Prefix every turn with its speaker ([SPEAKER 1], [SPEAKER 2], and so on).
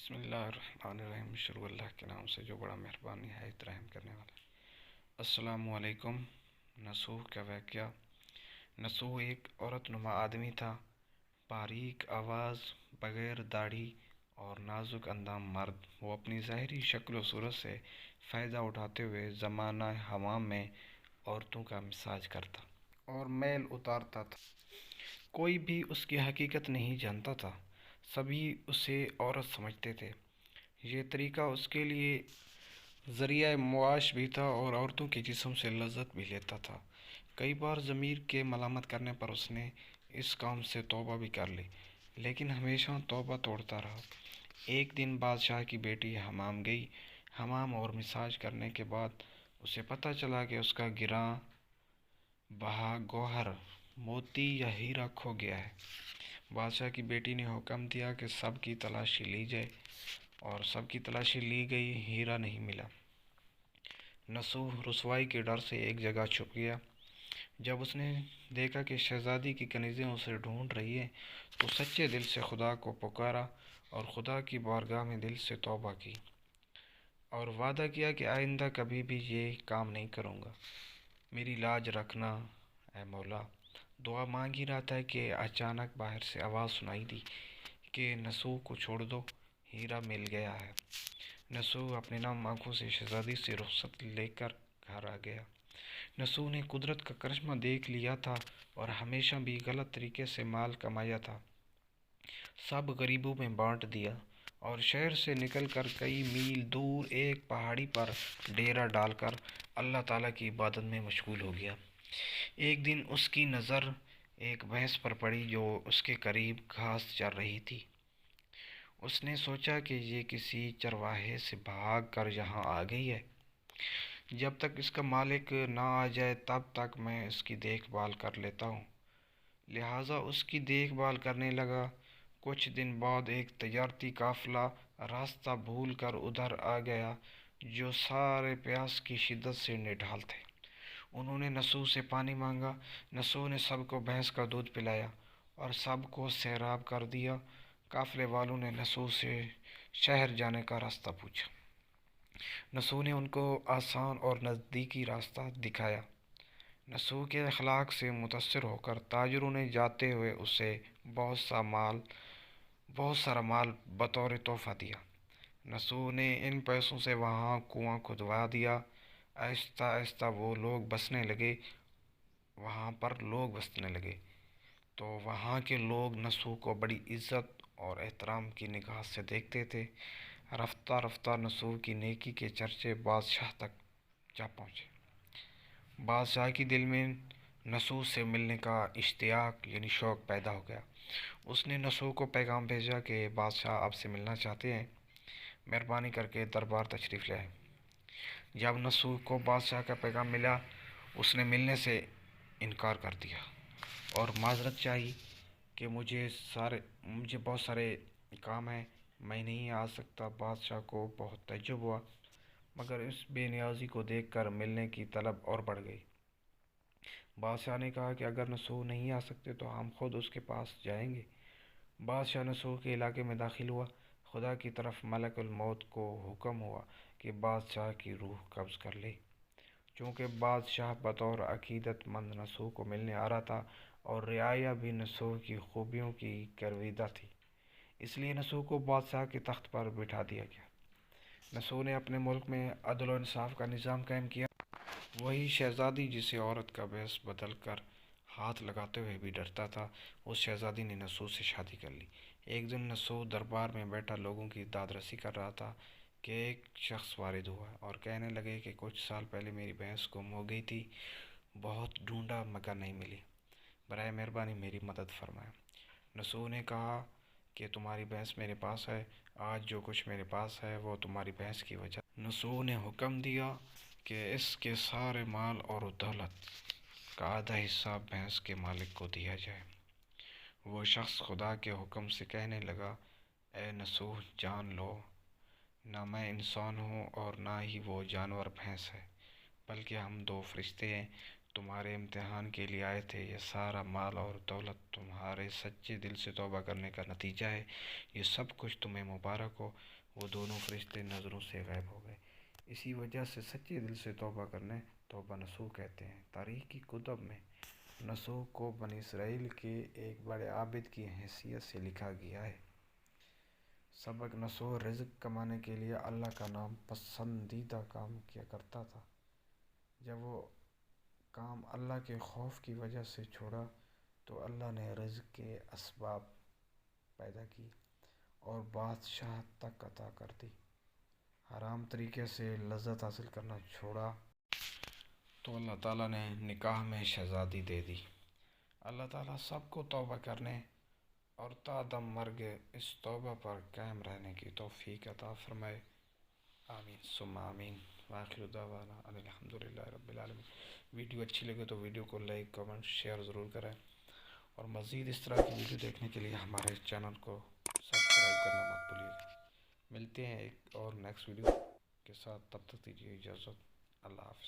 [SPEAKER 1] بسم اللہ الرحمن الرحیم، شروع اللہ کے نام سے جو بڑا مہربان نہایت رحم کرنے والا ہے۔ السلام علیکم۔ نسوح کا واقعہ۔ نسوح ایک عورت نما آدمی تھا، باریک آواز، بغیر داڑھی اور نازک اندام مرد۔ وہ اپنی ظاہری شکل و صورت سے فائدہ اٹھاتے ہوئے زمانہ حمام میں عورتوں کا مساج کرتا اور میل اتارتا تھا۔ کوئی بھی اس کی حقیقت نہیں جانتا تھا، سبھی اسے عورت سمجھتے تھے۔ یہ طریقہ اس کے لیے ذریعہ معاش بھی تھا اور عورتوں کے جسم سے لذت بھی لیتا تھا۔ کئی بار ضمیر کے ملامت کرنے پر اس نے اس کام سے توبہ بھی کر لی، لیکن ہمیشہ توبہ توڑتا رہا۔ ایک دن بادشاہ کی بیٹی حمام گئی۔ حمام اور مساج کرنے کے بعد اسے پتہ چلا کہ اس کا گراں بہا گوہر، موتی یا ہیرا کھو گیا ہے۔ بادشاہ کی بیٹی نے حکم دیا کہ سب کی تلاشی لی جائے، اور سب کی تلاشی لی گئی، ہیرا نہیں ملا۔ نسوح رسوائی کے ڈر سے ایک جگہ چھپ گیا۔ جب اس نے دیکھا کہ شہزادی کی کنیزیں اسے ڈھونڈ رہی ہیں تو سچے دل سے خدا کو پکارا اور خدا کی بارگاہ میں دل سے توبہ کی اور وعدہ کیا کہ آئندہ کبھی بھی یہ کام نہیں کروں گا۔ میری لاج رکھنا اے مولا۔ دعا مانگ ہی رہا تھا کہ اچانک باہر سے آواز سنائی دی کہ نسوح کو چھوڑ دو، ہیرا مل گیا ہے۔ نسوح اپنے نم آنکھوں سے شہزادی سے رخصت لے کر گھر آ گیا۔ نسوح نے قدرت کا کرشمہ دیکھ لیا تھا اور ہمیشہ بھی غلط طریقے سے مال کمایا تھا۔ سب غریبوں میں بانٹ دیا اور شہر سے نکل کر کئی میل دور ایک پہاڑی پر ڈیرا ڈال کر اللہ تعالیٰ کی عبادت میں مشغول ہو گیا۔ ایک دن اس کی نظر ایک بھینس پر پڑی جو اس کے قریب گھاس چر رہی تھی۔ اس نے سوچا کہ یہ کسی چرواہے سے بھاگ کر یہاں آ گئی ہے۔ جب تک اس کا مالک نہ آ جائے تب تک میں اس کی دیکھ بھال کر لیتا ہوں۔ لہٰذا اس کی دیکھ بھال کرنے لگا۔ کچھ دن بعد ایک تجارتی قافلہ راستہ بھول کر ادھر آ گیا جو سارے پیاس کی شدت سے نڈھال تھے۔ انہوں نے نسوح سے پانی مانگا۔ نسوح نے سب کو بھینس کا دودھ پلایا اور سب کو سیراب کر دیا۔ قافلے والوں نے نسوح سے شہر جانے کا راستہ پوچھا۔ نسوح نے ان کو آسان اور نزدیکی راستہ دکھایا۔ نسوح کے اخلاق سے متاثر ہو کر تاجروں نے جاتے ہوئے اسے بہت سارا مال بطور تحفہ دیا۔ نسوح نے ان پیسوں سے وہاں کنواں کھدوا دیا۔ آہستہ آہستہ وہاں پر لوگ بسنے لگے تو وہاں کے لوگ نسوح کو بڑی عزت اور احترام کی نگاہ سے دیکھتے تھے۔ رفتہ رفتہ نسوح کی نیکی کے چرچے بادشاہ تک جا پہنچے۔ بادشاہ کے دل میں نسوح سے ملنے کا اشتیاق یعنی شوق پیدا ہو گیا۔ اس نے نسوح کو پیغام بھیجا کہ بادشاہ آپ سے ملنا چاہتے ہیں، مہربانی کر کے دربار تشریف لائیں۔ جب نسوح کو بادشاہ کا پیغام ملا، اس نے ملنے سے انکار کر دیا اور معذرت چاہی کہ مجھے بہت سارے کام ہیں، میں نہیں آ سکتا۔ بادشاہ کو بہت تعجب ہوا، مگر اس بے نیازی کو دیکھ کر ملنے کی طلب اور بڑھ گئی۔ بادشاہ نے کہا کہ اگر نسوح نہیں آ سکتے تو ہم خود اس کے پاس جائیں گے۔ بادشاہ نسوح کے علاقے میں داخل ہوا۔ خدا کی طرف ملک الموت کو حکم ہوا کہ بادشاہ کی روح قبض کر لے۔ چونکہ بادشاہ بطور عقیدت مند نسوح کو ملنے آ رہا تھا اور رعایا بھی نسوح کی خوبیوں کی گرویدہ تھی، اس لیے نسوح کو بادشاہ کے تخت پر بٹھا دیا گیا۔ نسوح نے اپنے ملک میں عدل و انصاف کا نظام قائم کیا۔ وہی شہزادی جسے عورت کا بھیس بدل کر ہاتھ لگاتے ہوئے بھی ڈرتا تھا، اس شہزادی نے نسوح سے شادی کر لی۔ ایک دن نسوح دربار میں بیٹھا لوگوں کی داد رسی کر رہا تھا کہ ایک شخص وارد ہوا اور کہنے لگے کہ کچھ سال پہلے میری بھینس گم ہو گئی تھی، بہت ڈھونڈا مگر نہیں ملی، برائے مہربانی میری مدد فرمائیں۔ نسوح نے کہا کہ تمہاری بھینس میرے پاس ہے، آج جو کچھ میرے پاس ہے وہ تمہاری بھینس کی وجہ۔ نسوح نے حکم دیا کہ اس کے سارے مال اور دولت کا آدھا حصہ بھینس کے مالک کو دیا جائے۔ وہ شخص خدا کے حکم سے کہنے لگا، اے نسوح جان لو، نہ میں انسان ہوں اور نہ ہی وہ جانور بھینس ہے، بلکہ ہم دو فرشتے ہیں۔ تمہارے امتحان کے لیے آئے تھے، یہ سارا مال اور دولت تمہارے سچے دل سے توبہ کرنے کا نتیجہ ہے، یہ سب کچھ تمہیں مبارک ہو۔ وہ دونوں فرشتے نظروں سے غائب ہو گئے۔ اسی وجہ سے سچے دل سے توبہ کرنے توبہ نصوح کہتے ہیں۔ تاریخ کی کتب میں نصوح کو بنی اسرائیل کے ایک بڑے عابد کی حیثیت سے لکھا گیا ہے۔ سبق: نصوح رزق کمانے کے لیے اللہ کا ناپسندیدہ کام کیا کرتا تھا۔ جب وہ کام اللہ کے خوف کی وجہ سے چھوڑا تو اللہ نے رزق کے اسباب پیدا کی اور بادشاہت تک عطا کر دی۔ حرام طریقے سے لذت حاصل کرنا چھوڑا تو اللہ تعالیٰ نے نکاح میں شہزادی دے دی۔ اللہ تعالیٰ سب کو توبہ کرنے اور تا دم مرگ اس توبہ پر قائم رہنے کی توفیق عطا فرمائے، آمین ثم آمین۔ وآخر دعوانا ان الحمد للہ رب العالمین۔ ویڈیو اچھی لگے تو ویڈیو کو لائک، کمنٹ، شیئر ضرور کریں، اور مزید اس طرح کی ویڈیو دیکھنے کے لیے ہمارے چینل کو سبسکرائب کرنا مت بھولیے گا۔ ملتے ہیں ایک اور نیکسٹ ویڈیو کے ساتھ، تب تک دیجیے اجازت، اللہ حافظ۔